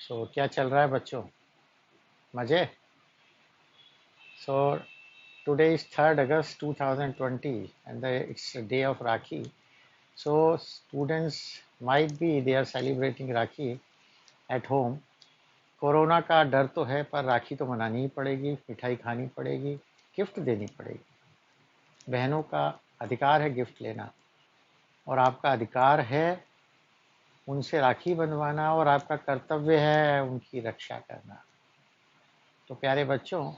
क्या चल रहा है बच्चों? मज़े? So today is 3rd August 2020 and it's the day of Rakhi. So students might be they are celebrating Rakhi at home. Corona का डर तो है पर राखी तो मनानी ही पड़ेगी, मिठाई खानी पड़ेगी, गिफ्ट देनी पड़ेगी। बहनों का अधिकार है गिफ्ट लेना और आपका अधिकार है उनसे राखी बंधवाना और आपका कर्तव्य है उनकी रक्षा करना। तो प्यारे बच्चों,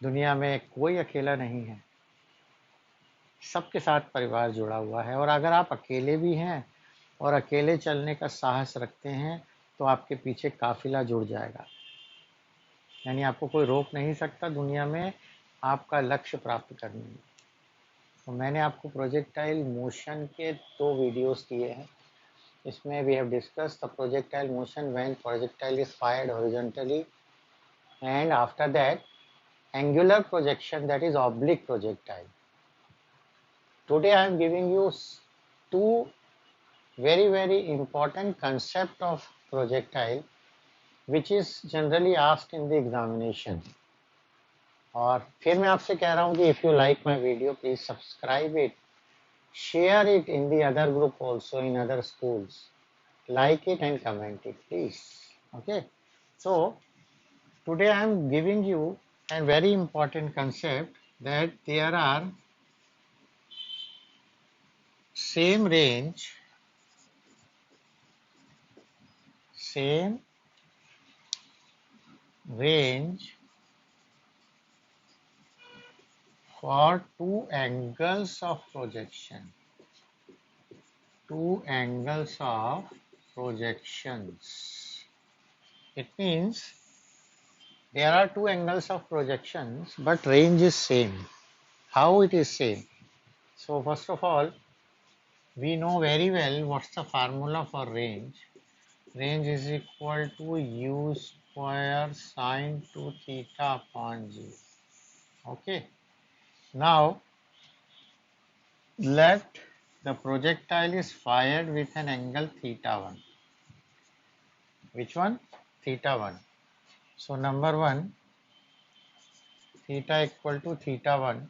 दुनिया में कोई अकेला नहीं है, सबके साथ परिवार जुड़ा हुआ है। और अगर आप अकेले भी हैं और अकेले चलने का साहस रखते हैं तो आपके पीछे काफिला जुड़ जाएगा, यानी आपको कोई रोक नहीं सकता दुनिया में आपका लक्ष्य प्राप्त करने में। तो मैंने आपको प्रोजेक्टाइल मोशन के 2 वीडियोस दिए हैं। इसमें we have discussed the projectile motion when projectile is fired horizontally and after that angular projection, that is oblique projectile. Today I am giving you two very important concept of projectile which is generally asked in the examination. और फिर मैं आपसे कह रहा हूँ कि if you like my video, please subscribe it, share it in the other group also in other schools, like it and comment it please. Okay, so today I am giving you a very important concept that there are same range for two angles of projection. Two angles of projections. It means there are two angles of projections but range is same. How it is same? So first of all, we know very well what's the formula for range. Range is equal to u square sine 2 theta upon g. Okay. Now let the projectile is fired with an angle theta 1. Which one? Theta 1. So number 1, theta equal to theta 1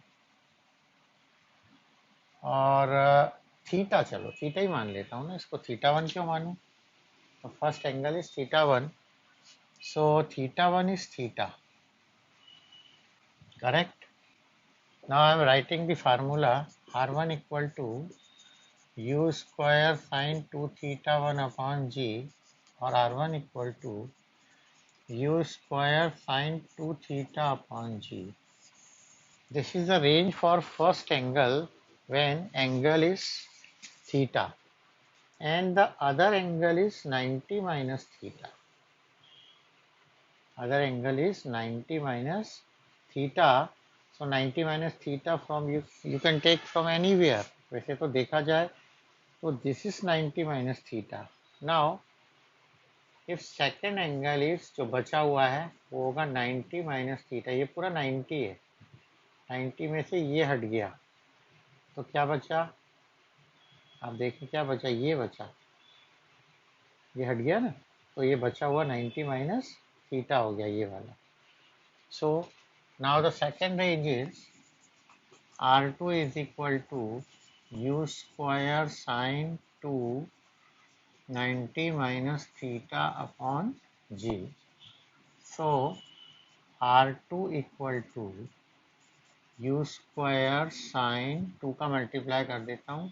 और theta, चलो theta ही मान लेता हूँ ना, इसको theta 1 क्यों मानूं? तो first angle is theta 1, so theta 1 is theta, correct. Now I am writing the formula r1 equal to u square sine 2 theta 1 upon g और r1 equal to u square sine 2 theta upon g. This is the range for first angle when angle is theta and the other angle is 90 minus theta. Other angle is 90 minus theta. So 90 minus theta from you can take from anywhere. वैसे तो देखा जाए तो this is 90 minus theta. Now if second angle is, जो बचा हुआ है वो होगा 90 माइनस थीटा. ये पूरा 90 है, 90 में से ये हट गया तो क्या बचा? आप देखिए क्या बचा, ये बचा, ये हट गया ना, तो ये बचा हुआ 90 माइनस थीटा हो गया ये वाला. So now the second range is r2 is equal to u square sine 2 90 minus theta upon g. So r2 equal to u square sine 2 का मल्टीप्लाई कर देता हूँ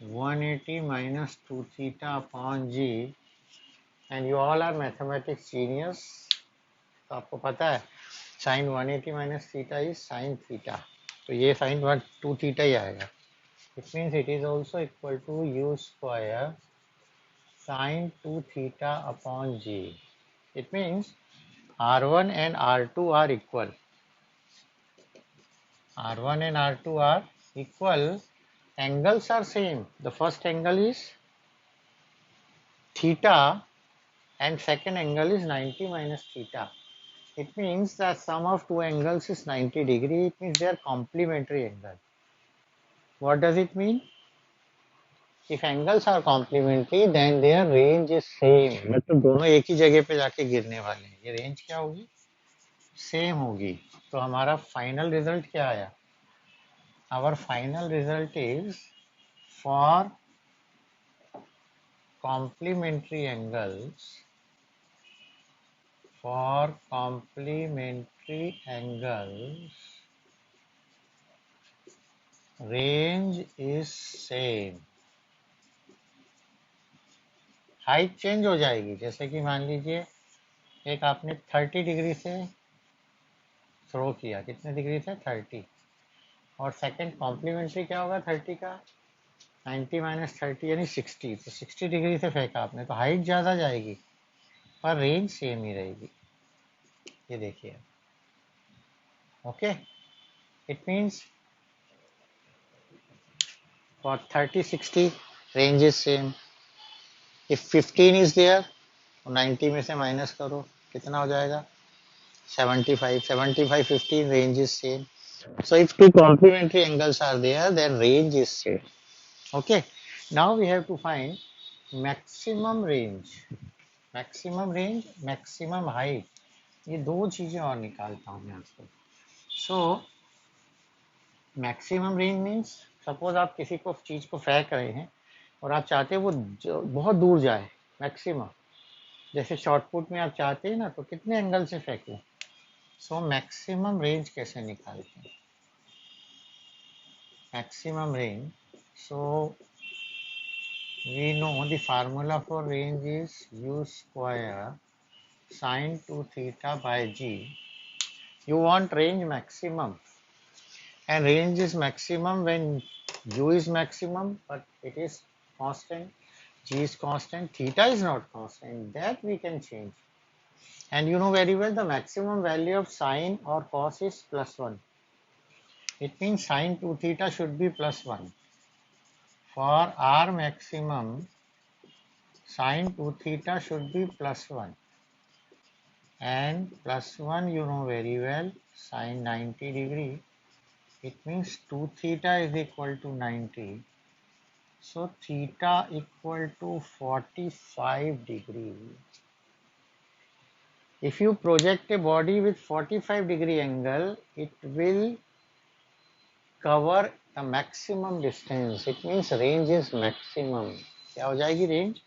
180 minus 2 theta upon g. And you all are mathematics genius, तो आपको पता है sine 180 minus theta is sine theta, तो ये साइन 2 थीटा ही आएगा. It means it is also equal to u square sine 2 theta upon g. It means r1 and r2 are equal. r1 and r2 are equal. Angles are same. The first angle is theta and second angle is 90 minus theta. It means the sum of two angles is 90 degree. It means they are complementary angle. What does it mean? If angles are complementary then their range is same, मतलब दोनों एक ही जगह पे जाके गिरने वाले हैं, ये रेंज क्या होगी, सेम होगी। तो हमारा फाइनल रिजल्ट क्या आया, our final result is for complementary angles, for complementary angles range is same, height change हो जाएगी। जैसे कि मान लीजिए एक आपने 30 डिग्री से थ्रो किया, कितने डिग्री से, 30, और सेकंड कॉम्प्लीमेंट्री क्या होगा 30 का, 90 माइनस 30 यानी 60, तो 60 डिग्री से फेंका आपने, तो हाइट ज़्यादा जाएगी पर रेंज सेम ही रहेगी। ये देखिए, okay, it means for 30-60 range is same. If 15 is there, 90 में से माइनस करो, कितना हो जाएगा 75, 75 15 range is same. So if two complementary angles are there, then range is same. Okay, now we have to find maximum range, maximum height, ये दो चीजें और निकालता हूँ मैं आपको। So maximum range means, suppose आप किसी को चीज को फेंक रहे हैं और आप चाहते हैं वो बहुत दूर जाए, मैक्सिमम, जैसे शॉर्ट पुट में आप चाहते हैं ना, तो कितने एंगल से फेंकें। सो मैक्सिमम रेंज कैसे निकालते हैं, maximum range, so we know the formula for range is u square sin 2 theta by g. You want range maximum, and range is maximum when u is maximum but it is constant, g is constant, theta is not constant, that we can change. And you know very well the maximum value of sine or cos is +1. It means sine 2 theta should be +1. For r maximum, sine 2 theta should be +1. And +1 you know very well, sine 90 degree. It means 2 theta is equal to 90. So theta equal to 45 degree. If you project a body with 45 degree angle, it will cover the maximum distance. It means range is maximum. क्या हो जाएगी range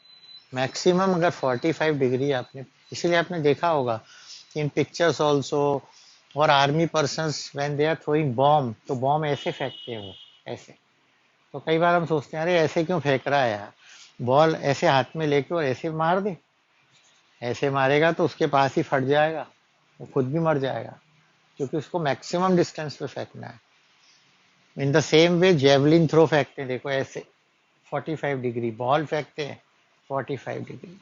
maximum, अगर 45 degree आपने, इसलिए आपने देखा होगा in pictures also, और army persons when they are throwing bomb, तो बॉम्ब ऐसे फेंकते हैं वो, ऐसे। तो कई बार हम सोचते हैं अरे ऐसे क्यों फेंक रहा है यार, बॉल ऐसे हाथ में लेके और ऐसे मार दे, ऐसे मारेगा तो उसके पास ही फट जाएगा, वो खुद भी मर जाएगा, क्योंकि उसको मैक्सिमम डिस्टेंस पे फेंकना है। In the same way javelin throw फेंकते हैं, देखो ऐसे 45 डिग्री बॉल फेंकते हैं, 45 डिग्री,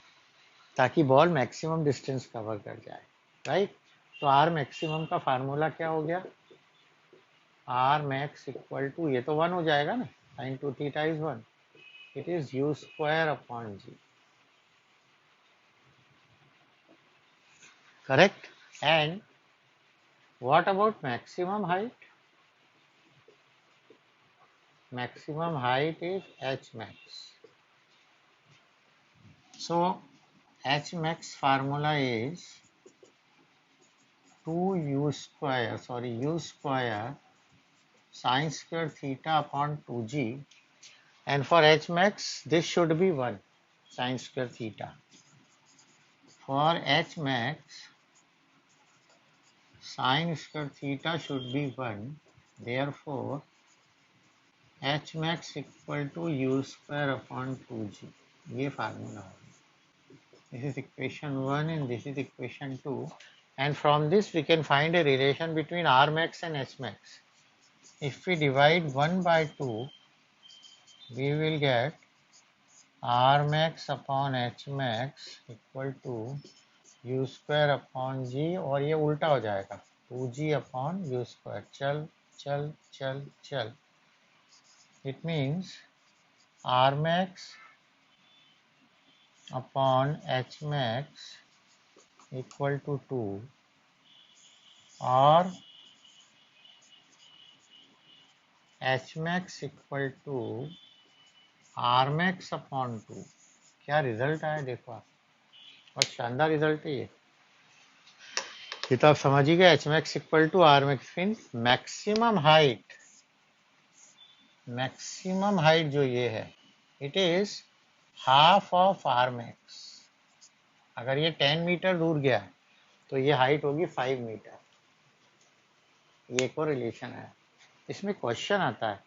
ताकि बॉल मैक्सिमम डिस्टेंस कवर कर जाए, राइट। तो आर मैक्सिमम का फार्मूला क्या हो गया, आर मैक्स इक्वल टू, ये तो 1 हो जाएगा ना, sine 2 theta is 1, it is u square upon g, correct. And what about maximum height, maximum height is h max. So h max formula is 2u square sine square theta upon 2g, and for h max this should be 1 sine square theta. For h max sine square theta should be 1, therefore h max equal to u square upon 2g. ये formula है, this is equation 1 and this is equation 2, and from this we can find a relation between r max and h max. If we divide 1 by 2, we will get r max upon h max equal to u square upon g, और ये उल्टा हो जाएगा 2g upon u square, चल चल चल चल, it means r max upon h max equal to 2, or h max equal to R max upon 2, क्या रिजल्ट आया देखो आप, बहुत शानदार रिजल्ट है ये तो आप समझ ही गए। H max equal to R max mean maximum height जो ये है it is half of R max. अगर ये 10 मीटर दूर गया तो ये हाइट होगी 5 मीटर। ये एक और रिलेशन है। इसमें क्वेश्चन आता है,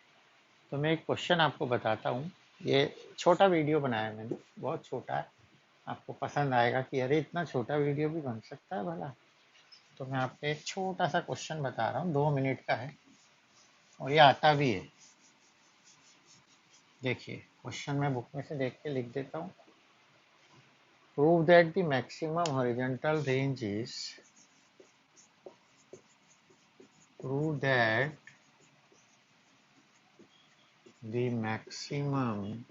तो मैं एक क्वेश्चन आपको बताता हूँ। ये छोटा वीडियो बनाया मैंने, बहुत छोटा है, आपको पसंद आएगा कि अरे इतना छोटा वीडियो भी बन सकता है भला। तो मैं आपको एक छोटा सा क्वेश्चन बता रहा हूँ, 2 मिनट का है और ये आता भी है। देखिए क्वेश्चन मैं बुक में से देख के लिख देता हूँ। Prove that the maximum horizontal range is prove that the maximum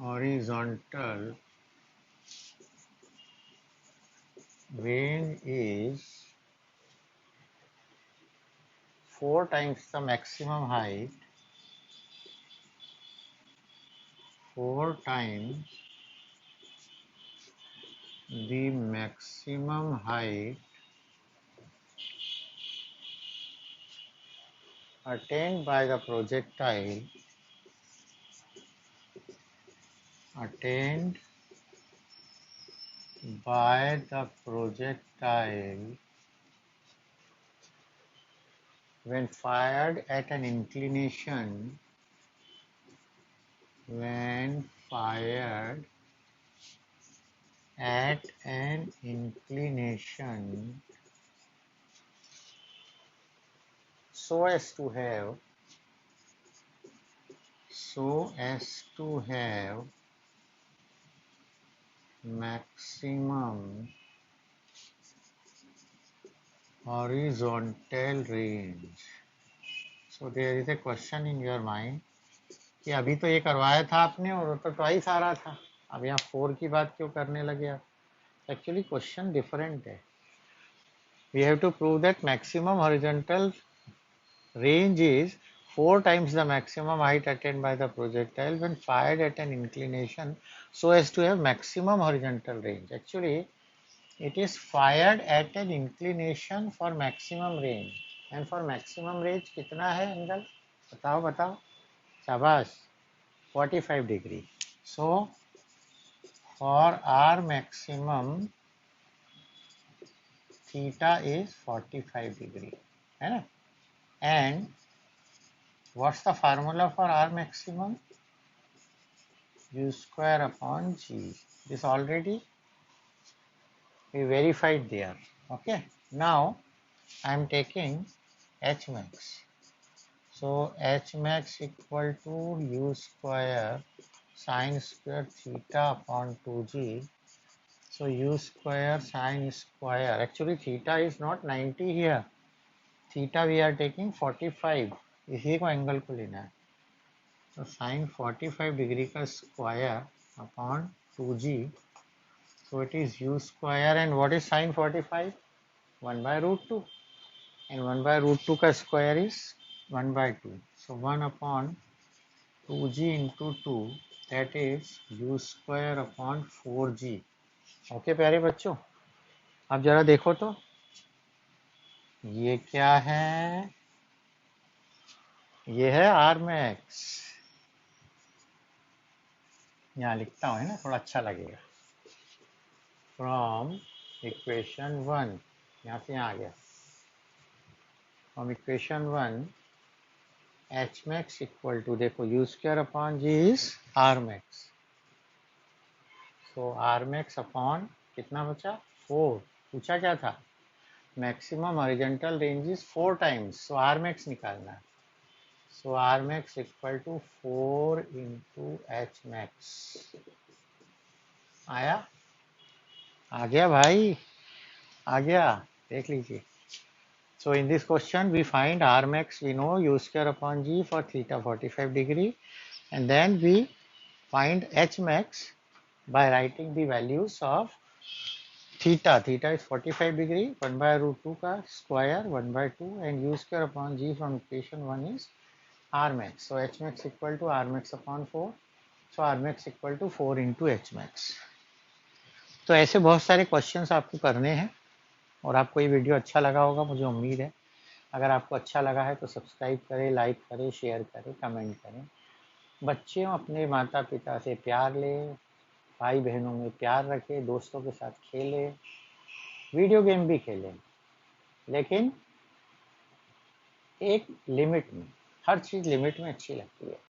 horizontal range is 4 times the maximum height, 4 times the maximum height attained by the projectile when fired at an inclination so as to have maximum horizontal range. So there is a question in your mind कि अभी तो ये करवाया था आपने और तो twice आ रहा था, अब यहाँ 4 की बात क्यों करने लगे आप? एक्चुअली क्वेश्चन डिफरेंट है। We have to prove that maximum horizontal range is 4 times the maximum height attained by the projectile when fired at an inclination so as to have maximum horizontal range. Actually, it is fired at an inclination for maximum range. And for maximum range कितना है angle? बताओ बताओ, शाबाश, 45 degree. So for R maximum theta is 45 degree, है ना? And what's the formula for R maximum? U square upon G. This already we verified there. Okay. Now I am taking H max. So H max equal to U square sine square theta upon 2G. So U square sine square. Actually theta is not 90 here. Theta we are taking 45. इसी को angle को लेना है। तो sign 45 degree का square upon 2G. So it is U square and what is sine 45? 1 by root 2. And 1 by root 2 का square is 1 by 2. So 1 upon 2G into 2, that is U square upon 4G. Okay प्यारे बच्चों, अब जरा देखो तो ये क्या है? ये है R max. यहाँ लिखता हूँ है ना, थोड़ा अच्छा लगेगा। From equation 1, यहाँ से यहाँ आ गया। From equation 1, H max equal to, देखो U square upon G is R max. So R max upon कितना बचा? 4. पूछा क्या था? Maximum horizontal range is 4 times. So R max निकालना है. So R max equal to 4 into H max. आया? आ गया भाई, आ गया, देख लीजिए. So in this question we find R max, we know U square upon G for theta 45 degree, and then we find H max by writing the values of theta. Theta is 45 degree, 1 by root 2 का square 1 by 2, and U square upon G from equation 1 is R max, so H max equal to R max upon 4, so R max equal to 4 into H max. तो ऐसे बहुत सारे questions आपको करने हैं और आपको ये वीडियो अच्छा लगा होगा, मुझे उम्मीद है। अगर आपको अच्छा लगा है तो सब्सक्राइब करें, लाइक करें, शेयर करें, कमेंट करें। बच्चे अपने माता पिता से प्यार लें, भाई बहनों में प्यार रखें, दोस्तों के साथ खेलें, वीडियो गेम भी खेलें, लेकिन एक लिमिट में। हर चीज़ लिमिट में अच्छी लगती है।